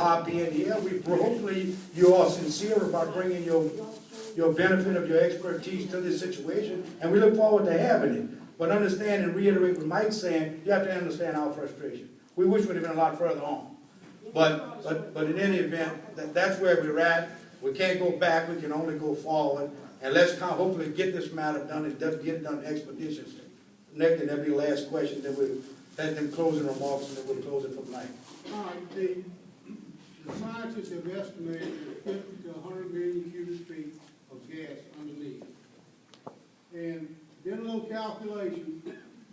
hop in here. Hopefully you are sincere about bringing your benefit of your expertise to this situation, and we look forward to having it. But understand and reiterate what Mike's saying, you have to understand our frustration. We wish we'd have been a lot further on. But in any event, that's where we're at. We can't go back, we can only go forward. And let's hopefully get this matter done and get it done expeditiously. Next, and that'll be the last question, then we'll let them closing remarks, and then we'll close it for tonight. All right, the scientists have estimated 50 to 100 million cubic feet of gas underneath. And did a little calculation,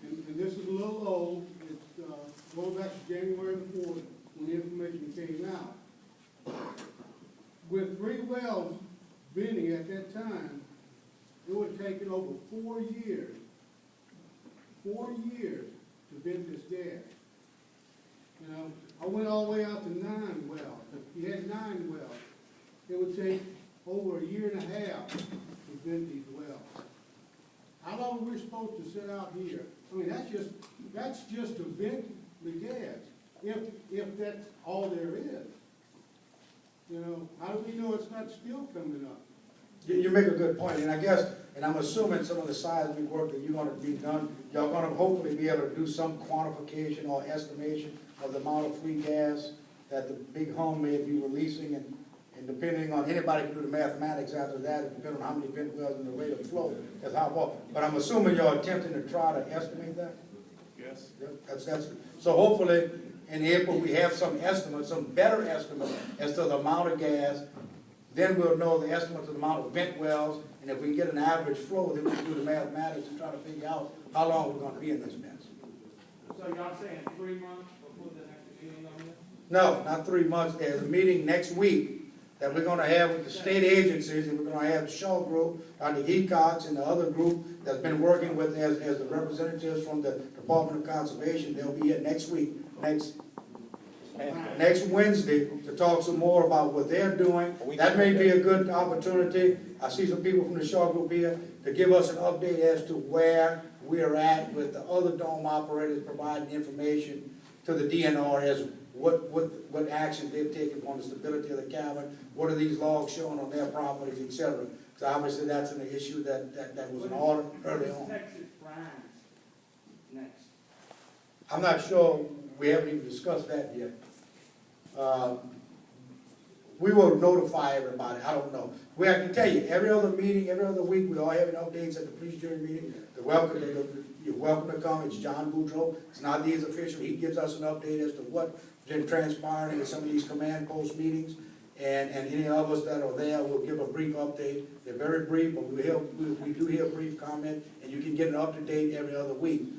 and this is a little old, it's going back to January the 4th when the information came out. With 3 wells bending at that time, it would have taken over 4 years to vent this gas. You know, I went all the way out to 9 wells. If you had 9 wells, it would take over a year and a half to vent these wells. How long are we supposed to sit out here? I mean, that's just to vent the gas, if that's all there is. You know, how do we know it's not still coming up? You make a good point, and I guess, and I'm assuming some of the seismic work that you're gonna be done, y'all gonna hopefully be able to do some quantification or estimation of the amount of free gas that the big home may be releasing, and depending on, anybody can do the mathematics after that, depending on how many vent wells and the rate of flow, that's how far. But I'm assuming you're attempting to try to estimate that? Yes. That's, so hopefully, in April, we have some estimate, some better estimate as to the amount of gas. Then we'll know the estimate of the amount of vent wells, and if we can get an average flow, then we can do the mathematics and try to figure out how long we're gonna be in this mess. So y'all saying 3 months before the next meeting on this? No, not 3 months. There's a meeting next week that we're gonna have with the state agencies, and we're gonna have the Shaw Group, the Hecox, and the other group that's been working with as the representatives from the Department of Conservation. They'll be here next week, next Wednesday, to talk some more about what they're doing. That may be a good opportunity. I see some people from the Shaw Group here to give us an update as to where we're at with the other dome operators providing information to the DNR as what actions they've taken on the stability of the cavern, what are these logs showing on their properties, etc. So obviously that's an issue that was an order early on. Texas brines next. I'm not sure, we haven't even discussed that yet. We will notify everybody, I don't know. I can tell you, every other meeting, every other week, we are having updates at the police jury meeting. You're welcome to come, it's John Boudreaux, it's not these official, he gives us an update as to what been transpiring in some of these command post meetings. And any of us that are there will give a brief update. They're very brief, but we do hear brief comment, and you can get an up-to-date every other week.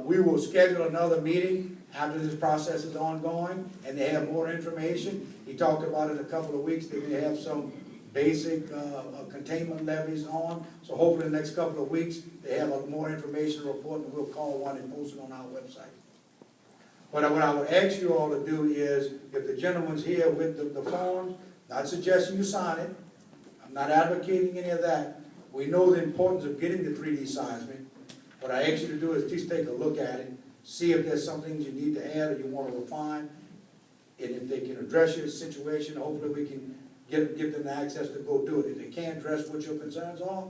We will schedule another meeting after this process is ongoing, and they have more information. He talked about it in a couple of weeks, they may have some basic containment levies on. So hopefully in the next couple of weeks, they have more information to report, and we'll call one and post it on our website. But what I would ask you all to do is, if the gentleman's here with the forms, not suggesting you sign it, I'm not advocating any of that. We know the importance of getting the 3D seismic. What I ask you to do is just take a look at it, see if there's some things you need to add or you want to refine, and if they can address your situation, hopefully we can give them the access to go do it. If they can't address what your concerns are,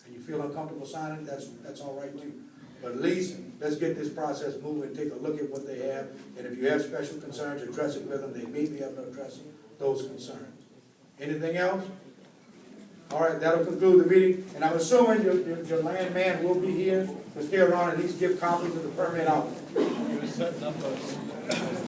and you feel uncomfortable signing, that's all right too. But at least, let's get this process moving, take a look at what they have, and if you have special concerns, address it with them. They may be able to address those concerns. Anything else? All right, that'll conclude the meeting, and I'm assuming your landman will be here to stay around and at least give copies of the permit out. He was setting up a